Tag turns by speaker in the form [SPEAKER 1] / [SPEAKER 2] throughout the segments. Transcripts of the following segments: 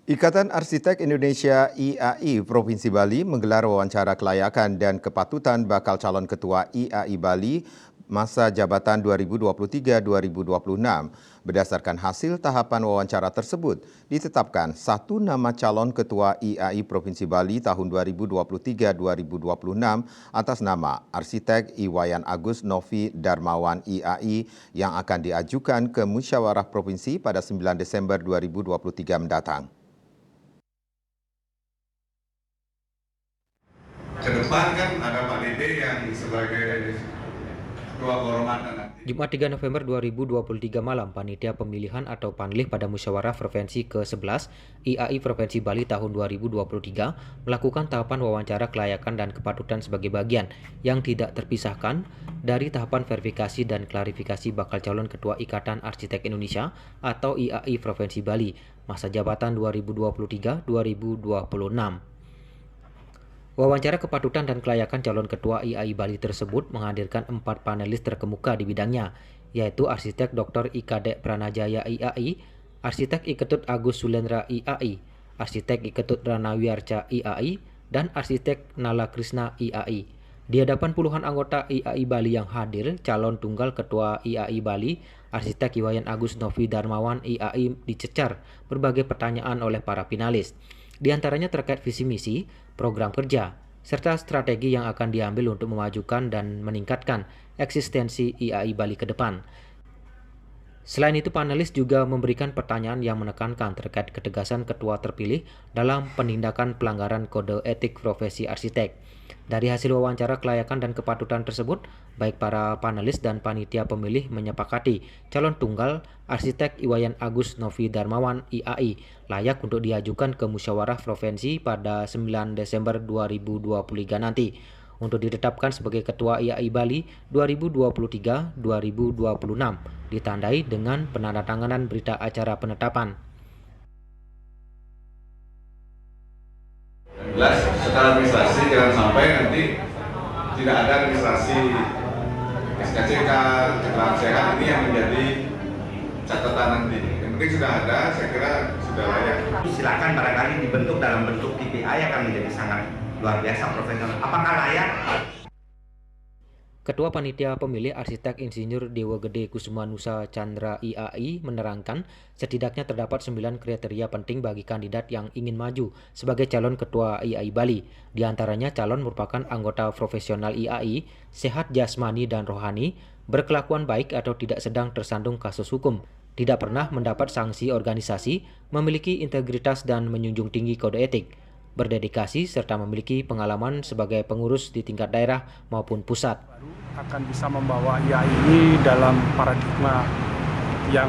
[SPEAKER 1] Ikatan Arsitek Indonesia IAI Provinsi Bali menggelar wawancara kelayakan dan kepatutan bakal calon ketua IAI Bali masa jabatan 2023-2026. Berdasarkan hasil tahapan wawancara tersebut, ditetapkan satu nama calon ketua IAI Provinsi Bali tahun 2023-2026 atas nama Arsitek Iwayan Agus Novi Darmawan IAI yang akan diajukan ke Musyawarah Provinsi pada 9 Desember 2023 mendatang.
[SPEAKER 2] Ke depan kan ada Pak Dede yang sebagai ketua kehormatan nanti.
[SPEAKER 3] Jumat 3 November 2023 malam, Panitia Pemilihan atau Panlih pada Musyawarah Provinsi ke-11 IAI Provinsi Bali tahun 2023 melakukan tahapan wawancara kelayakan dan kepatutan sebagai bagian yang tidak terpisahkan dari tahapan verifikasi dan klarifikasi bakal calon Ketua Ikatan Arsitek Indonesia atau IAI Provinsi Bali masa jabatan 2023-2026. Wawancara kepatutan dan kelayakan calon ketua IAI Bali tersebut menghadirkan 4 panelis terkemuka di bidangnya, yaitu Arsitek Dr. Ikadek Pranajaya IAI, Arsitek Iketut Agus Sulendra IAI, Arsitek Iketut Ranawiarca IAI, dan Arsitek Nala Krishna IAI. Di hadapan puluhan anggota IAI Bali yang hadir, calon tunggal ketua IAI Bali, Arsitek Iwayan Agus Novi Darmawan IAI dicecar berbagai pertanyaan oleh para finalis. Di antaranya terkait visi misi, program kerja, serta strategi yang akan diambil untuk memajukan dan meningkatkan eksistensi IAI Bali ke depan. Selain itu, panelis juga memberikan pertanyaan yang menekankan terkait ketegasan ketua terpilih dalam penindakan pelanggaran kode etik profesi arsitek. Dari hasil wawancara kelayakan dan kepatutan tersebut, baik para panelis dan panitia pemilih menyepakati calon tunggal Arsitek Iwayan Agus Novi Darmawan IAI layak untuk diajukan ke Musyawarah Provinsi pada 9 Desember 2023 nanti untuk ditetapkan sebagai Ketua IAI Bali 2023-2026, ditandai dengan penandatanganan berita acara penetapan.
[SPEAKER 2] Jelas secara administrasi jangan sampai nanti tidak ada administrasi SKCK, kecelakaan sehat ini yang menjadi catatan nanti. Yang penting sudah ada, saya kira sudah layak.
[SPEAKER 4] Silakan barangkali dibentuk dalam bentuk TPI akan menjadi sangat luar biasa profesional. Apakah layak?
[SPEAKER 3] Ketua Panitia Pemilih Arsitek Insinyur Dewa Gede Kusuma Nusa Chandra IAI menerangkan setidaknya terdapat 9 kriteria penting bagi kandidat yang ingin maju sebagai calon Ketua IAI Bali. Di antaranya calon merupakan anggota profesional IAI, sehat jasmani dan rohani, berkelakuan baik atau tidak sedang tersandung kasus hukum, tidak pernah mendapat sanksi organisasi, memiliki integritas dan menjunjung tinggi kode etik, berdedikasi serta memiliki pengalaman sebagai pengurus di tingkat daerah maupun pusat.
[SPEAKER 5] Akan bisa membawa IAI ini dalam paradigma yang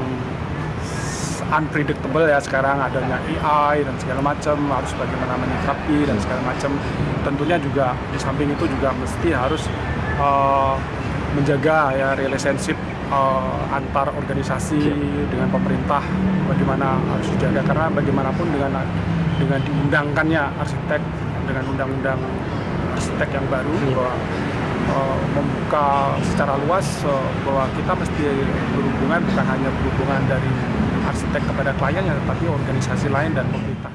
[SPEAKER 5] unpredictable ya, sekarang adanya AI dan segala macam, harus bagaimana menyikapi dan segala macam. Tentunya juga di samping itu juga mesti harus menjaga ya relationship antar organisasi dengan pemerintah, bagaimana harus dijaga, karena bagaimanapun dengan diundangkannya arsitek dengan undang-undang arsitek yang baru bahwa membuka secara luas bahwa kita mesti berhubungan, bukan hanya berhubungan dari arsitek kepada kliennya, tetapi organisasi lain dan pemerintah.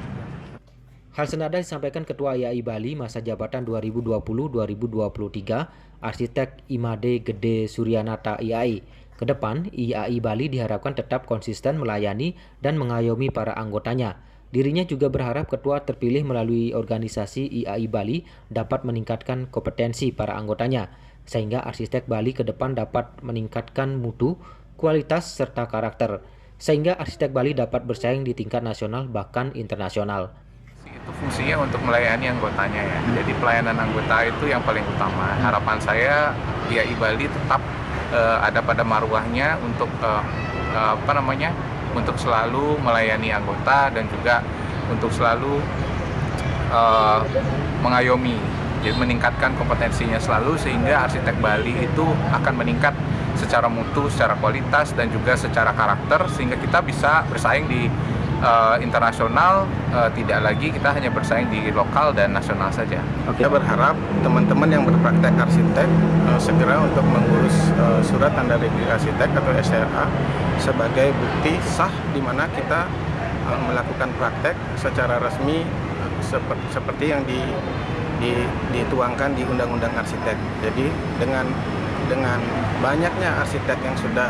[SPEAKER 3] Hal senada disampaikan Ketua IAI Bali masa jabatan 2020-2023, Arsitek Imade Gede Suryanata IAI. Kedepan, IAI Bali diharapkan tetap konsisten melayani dan mengayomi para anggotanya. Dirinya juga berharap ketua terpilih melalui organisasi IAI Bali dapat meningkatkan kompetensi para anggotanya, sehingga arsitek Bali ke depan dapat meningkatkan mutu, kualitas, serta karakter, sehingga arsitek Bali dapat bersaing di tingkat nasional bahkan internasional.
[SPEAKER 6] Itu fungsinya untuk melayani anggotanya ya. Jadi pelayanan anggota itu yang paling utama. Harapan saya IAI Bali tetap ada pada marwahnya untuk untuk selalu melayani anggota dan juga untuk selalu mengayomi, jadi meningkatkan kompetensinya selalu, sehingga arsitek Bali itu akan meningkat secara mutu, secara kualitas dan juga secara karakter, sehingga kita bisa bersaing di internasional, tidak lagi kita hanya bersaing di lokal dan nasional saja.
[SPEAKER 7] Kita berharap teman-teman yang berpraktek arsitek segera untuk mengurus surat tanda registrasi arsitek atau SRA sebagai bukti sah di mana kita melakukan praktek secara resmi seperti yang dituangkan di Undang-Undang Arsitek. Jadi dengan banyaknya arsitek yang sudah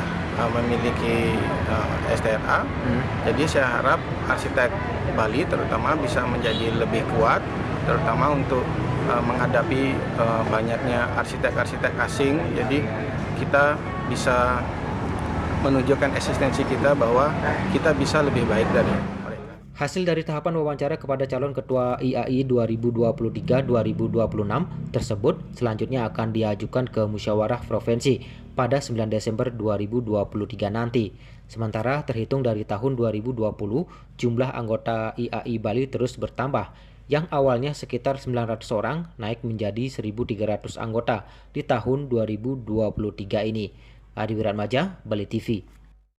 [SPEAKER 7] memiliki STRA, jadi saya harap arsitek Bali terutama bisa menjadi lebih kuat, terutama untuk menghadapi banyaknya arsitek-arsitek asing. Jadi kita bisa menunjukkan eksistensi kita bahwa kita bisa lebih baik dari mereka.
[SPEAKER 3] Hasil dari tahapan wawancara kepada calon ketua IAI 2023-2026 tersebut selanjutnya akan diajukan ke musyawarah provinsi pada 9 Desember 2023 nanti. Sementara terhitung dari tahun 2020, jumlah anggota IAI Bali terus bertambah, yang awalnya sekitar 900 orang naik menjadi 1.300 anggota di tahun 2023 ini. Adi Wiratmaja, Bali TV.